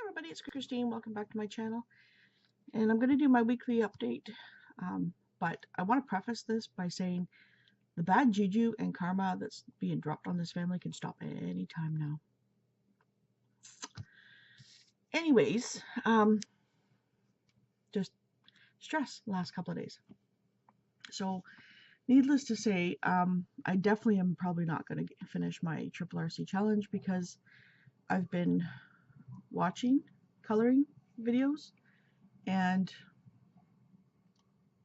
everybody, it's Christine. Welcome back to my channel. And I'm going to do my weekly update. But I want to preface this by saying the bad juju and karma that's being dropped on this family can stop at any time now. Anyways, just stress the last couple of days. So, needless to say, I definitely am probably not going to finish my Triple RC challenge because I've been watching coloring videos and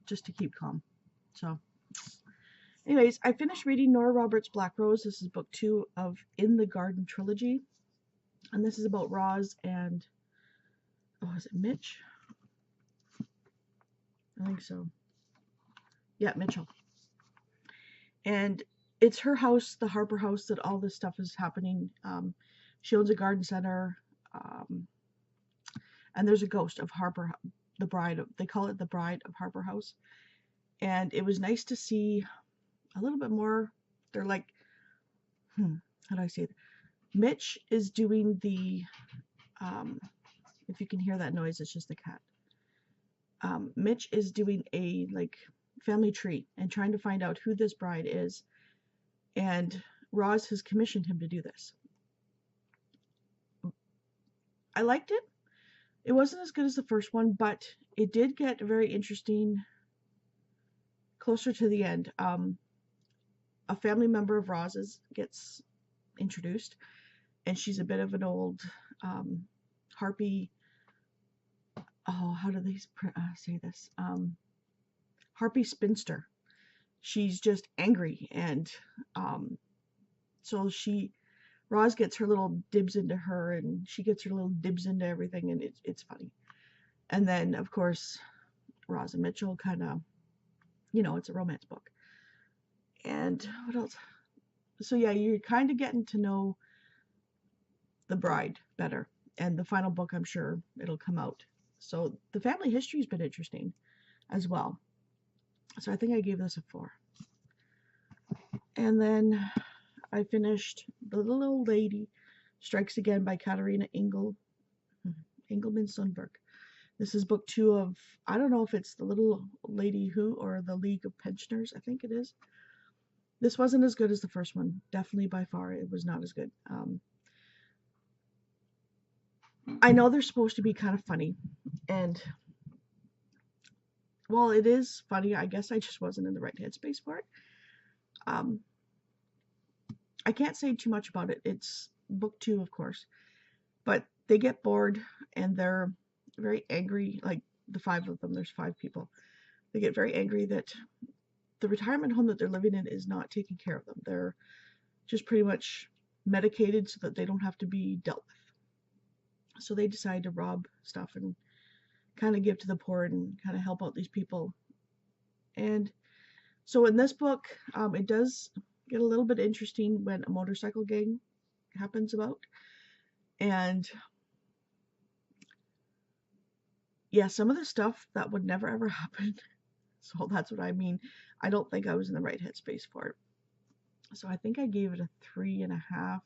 just to keep calm. So anyways, I finished reading Nora Roberts' Black Rose. This is book 2 of In the Garden trilogy, and this is about Roz and is it Mitch? I think so. Yeah, Mitchell. And it's her house, the Harper house, that all this stuff is happening. She owns a garden center, and there's a ghost of Harper, the bride of, they call it the bride of Harper House. And it was nice to see a little bit more. They're like, how do I say it? Mitch is doing the, if you can hear that noise, it's just the cat. Mitch is doing a like family tree and trying to find out who this bride is. And Roz has commissioned him to do this. I liked it. It wasn't as good as the first one, but it did get very interesting closer to the end. A family member of Roz's gets introduced, and she's a bit of an old harpy. Oh, how do they say this? Harpy spinster. She's just angry, and so Roz gets her little dibs into her, and she gets her little dibs into everything, and it's funny. And then, of course, Roz and Mitchell kind of, it's a romance book. And what else? So yeah, you're kind of getting to know the bride better. And the final book, I'm sure it'll come out. So the family history has been interesting as well. So I think I gave this a 4. And then I finished The Little Old Lady Strikes Again by Katarina Engelman Sundberg. This is book 2 of, I don't know if it's The Little Lady Who or The League of Pensioners. I think it is. This wasn't as good as the first one. Definitely by far, it was not as good. I know they're supposed to be kind of funny. And while it is funny, I guess I just wasn't in the right headspace for it. I can't say too much about it. It's book 2, of course. But they get bored and they're very angry. Like the 5 of them, there's 5 people. They get very angry that the retirement home that they're living in is not taking care of them. They're just pretty much medicated so that they don't have to be dealt with. So they decide to rob stuff and kind of give to the poor and kind of help out these people. And so in this book, it does get a little bit interesting when a motorcycle gang happens about. And yeah, some of the stuff that would never ever happen. So that's what I mean. I don't think I was in the right headspace for it. So I think I gave it a 3.5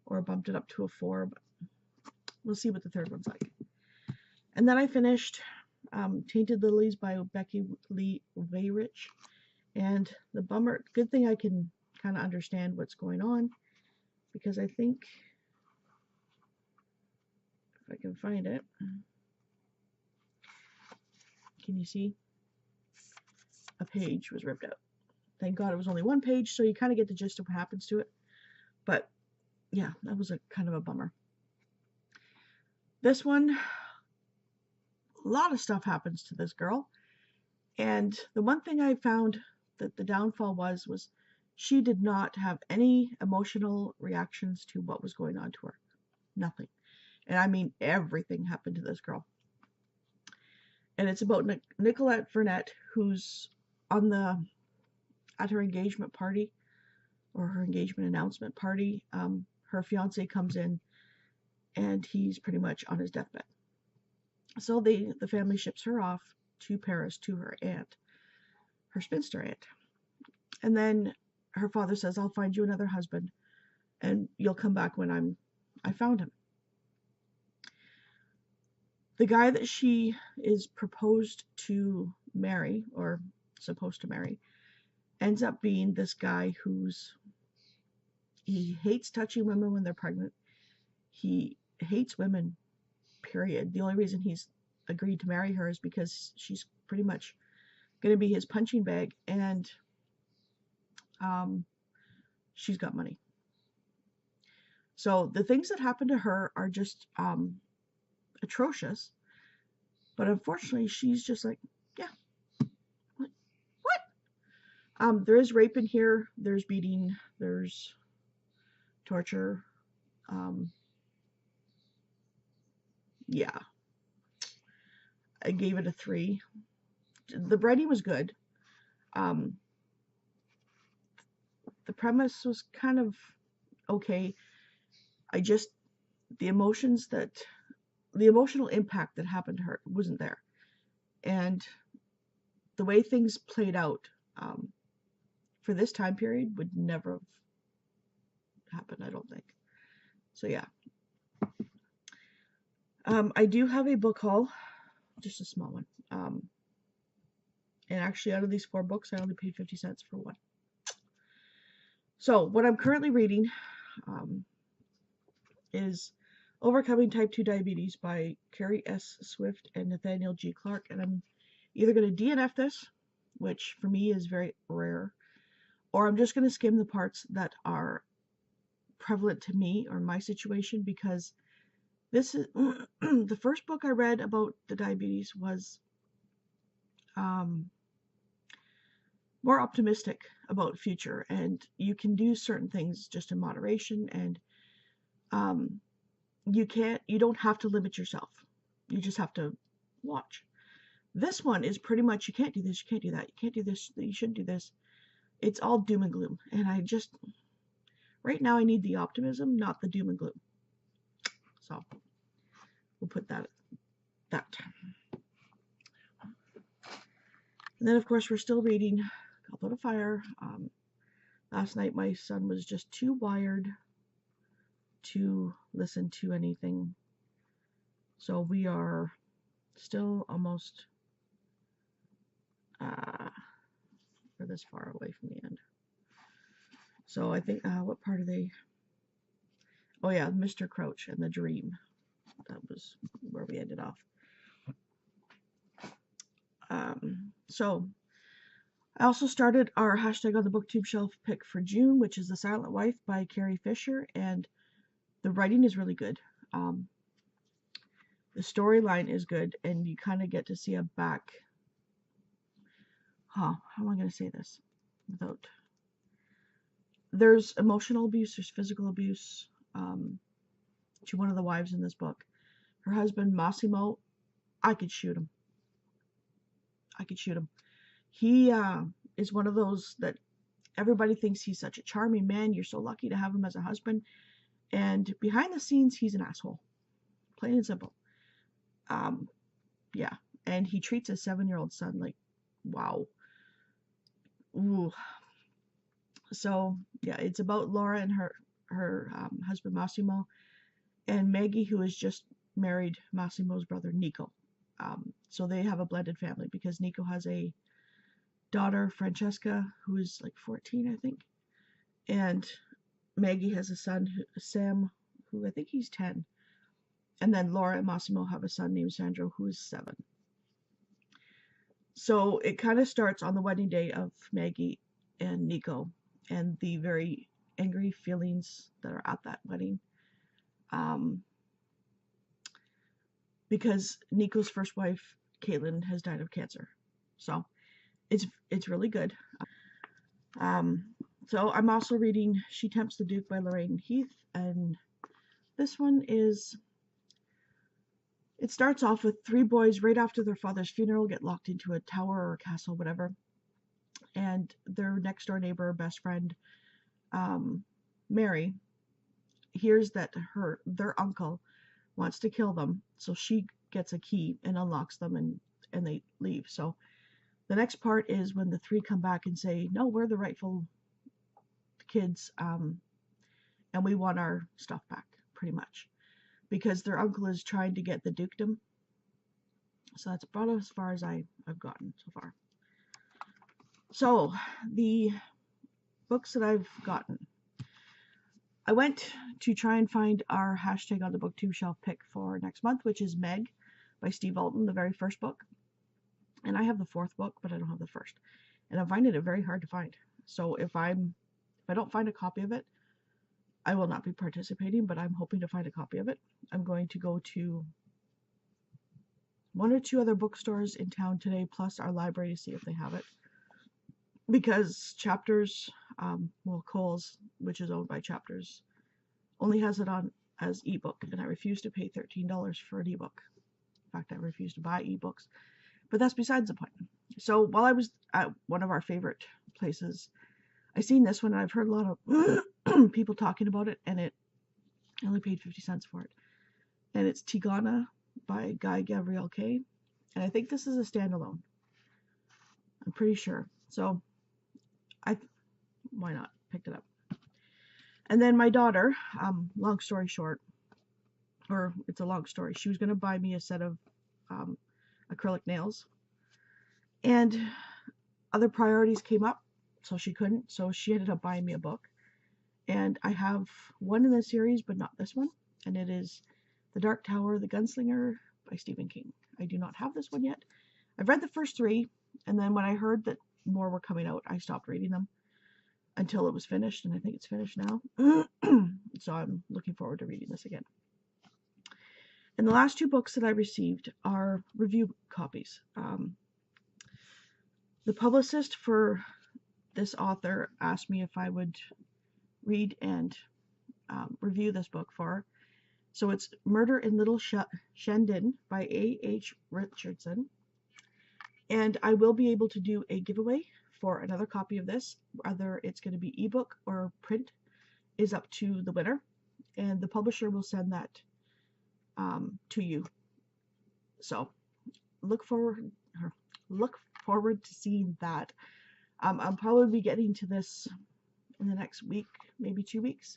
or bumped it up to a 4, but we'll see what the third one's like. And then I finished Tainted Lilies by Becky Lee Wayrich. And the bummer, good thing I can kind of understand what's going on, because I think, if I can find it, can you see? A page was ripped out. Thank God it was only 1 page, so you kind of get the gist of what happens to it. But yeah, that was a kind of a bummer. This one, a lot of stuff happens to this girl. And the one thing I found that the downfall was she did not have any emotional reactions to what was going on to her. Nothing. And I mean everything happened to this girl. And it's about Nicolette Burnett, who's at her engagement party, or her engagement announcement party. Her fiance comes in and he's pretty much on his deathbed. So the family ships her off to Paris to her aunt, her spinster aunt. And then her father says, I'll find you another husband and you'll come back when I found him. The guy that she is proposed to marry, or supposed to marry, ends up being this guy he hates touching women when they're pregnant. He hates women, period. The only reason he's agreed to marry her is because she's pretty much going to be his punching bag, and she's got money. So the things that happen to her are just atrocious. But unfortunately, she's just like, yeah, what? There is rape in here. There's beating. There's torture. Yeah, I gave it a 3. The writing was good. The premise was kind of okay. The emotional impact that happened to her wasn't there. And the way things played out for this time period would never have happened, I don't think. So yeah. I do have a book haul, just a small one. And actually, out of these 4 books, I only paid 50 cents for one. So what I'm currently reading is Overcoming Type 2 Diabetes by Carrie S. Swift and Nathaniel G. Clark. And I'm either going to DNF this, which for me is very rare, or I'm just going to skim the parts that are prevalent to me or my situation, because this is the first book I read about the diabetes was more optimistic about the future, and you can do certain things just in moderation, and you don't have to limit yourself. You just have to watch. This one is pretty much, you can't do this, you can't do that, you can't do this, you shouldn't do this. It's all doom and gloom, and right now I need the optimism, not the doom and gloom. So we'll put that. And then of course we're still reading Goblet of Fire. Last night my son was just too wired to listen to anything, so we are still almost we're this far away from the end. So I think what part are they? Oh yeah, Mr. Crouch and the Dream. That was where we ended off. So I also started our hashtag on the booktube shelf pick for June, which is The Silent Wife by Carrie Fisher, and the writing is really good. The storyline is good, and you kind of get to see a back. How am I going to say this without? There's emotional abuse, there's physical abuse to one of the wives in this book. Her husband, Massimo, I could shoot him. He is one of those that everybody thinks he's such a charming man. You're so lucky to have him as a husband. And behind the scenes, he's an asshole. Plain and simple. Yeah. And he treats his 7-year-old son like, wow. Ooh. So, yeah, it's about Laura and her husband, Massimo, and Maggie, who has just married Massimo's brother, Nico. So they have a blended family because Nico has a daughter, Francesca, who is like 14, I think. And Maggie has a son, Sam, who I think he's 10. And then Laura and Massimo have a son named Sandro, who is 7. So it kind of starts on the wedding day of Maggie and Nico and the very angry feelings that are at that wedding. Because Nico's first wife, Caitlin, has died of cancer. So it's really good. So I'm also reading She Tempts the Duke by Lorraine Heath, and this one it starts off with 3 boys right after their father's funeral get locked into a tower or a castle, whatever, and their next door neighbor, best friend, Mary, hears that their uncle wants to kill them, so she gets a key and unlocks them, and they leave. So the next part is when the 3 come back and say, no, we're the rightful kids, and we want our stuff back, pretty much, because their uncle is trying to get the dukedom, So that's about as far as I've gotten so far. So the books that I've gotten. I went to try and find our hashtag on the booktube shelf pick for next month, which is Meg by Steve Alton, the very first book. And I have the fourth book, but I don't have the first. And I'm finding it very hard to find. So if I don't find a copy of it, I will not be participating, but I'm hoping to find a copy of it. I'm going to go to one or two other bookstores in town today, plus our library, to see if they have it. Because Chapters, Kohl's, which is owned by Chapters, only has it on as ebook, and I refuse to pay $13 for an ebook. In fact, I refuse to buy ebooks, but that's besides the point. So while I was at one of our favorite places, I seen this one, and I've heard a lot of people talking about it, and I only paid 50 cents for it. And it's Tigana by Guy Gabriel Kay, and I think this is a standalone. I'm pretty sure. So why not? Picked it up. And then my daughter, long story short, or it's a long story, she was going to buy me a set of acrylic nails, and other priorities came up, so she couldn't, so she ended up buying me a book. And I have one in the series, but not this one, and it is The Dark Tower, The Gunslinger by Stephen King. I do not have this one yet. I've read the first three, and then when I heard that more were coming out, I stopped reading them until it was finished, and I think it's finished now. So I'm looking forward to reading this again. And the last two books that I received are review copies. The publicist for this author asked me if I would read and review this book for her. So it's Murder in Little Shendon by A.H. Richardson. And I will be able to do a giveaway for another copy of this. Whether it's going to be ebook or print is up to the winner. And the publisher will send that to you. So look forward to seeing that. I'll probably be getting to this in the next week, maybe 2 weeks.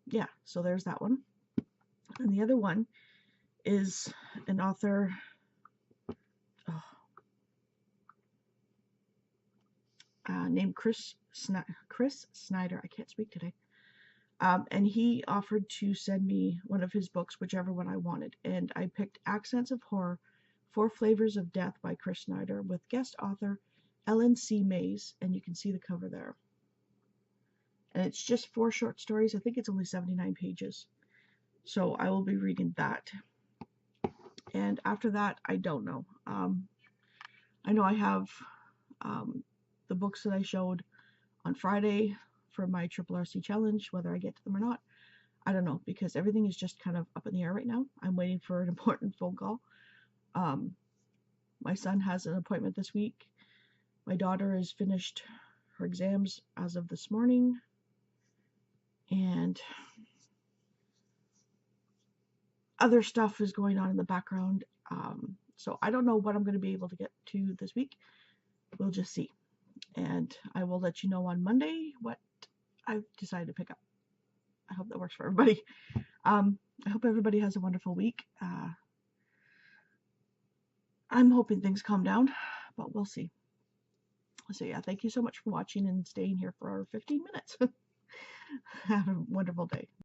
Yeah, so there's that one. And the other one is an author, named Chris Snyder. I can't speak today. And he offered to send me one of his books, whichever one I wanted. And I picked Accents of Horror, 4 Flavors of Death by Chris Snyder with guest author Ellen C. Mays. And you can see the cover there. And it's just 4 short stories. I think it's only 79 pages. So I will be reading that. And after that, I don't know. I know I have the books that I showed on Friday for my Triple RC challenge. Whether I get to them or not, I don't know, because everything is just kind of up in the air right now. I'm waiting for an important phone call. My son has an appointment this week. My daughter has finished her exams as of this morning. And other stuff is going on in the background. So I don't know what I'm going to be able to get to this week. We'll just see. And I will let you know on Monday what I've decided to pick up. I hope that works for everybody. I hope everybody has a wonderful week. I'm hoping things calm down, but we'll see. So yeah, thank you so much for watching and staying here for 15 minutes. Have a wonderful day.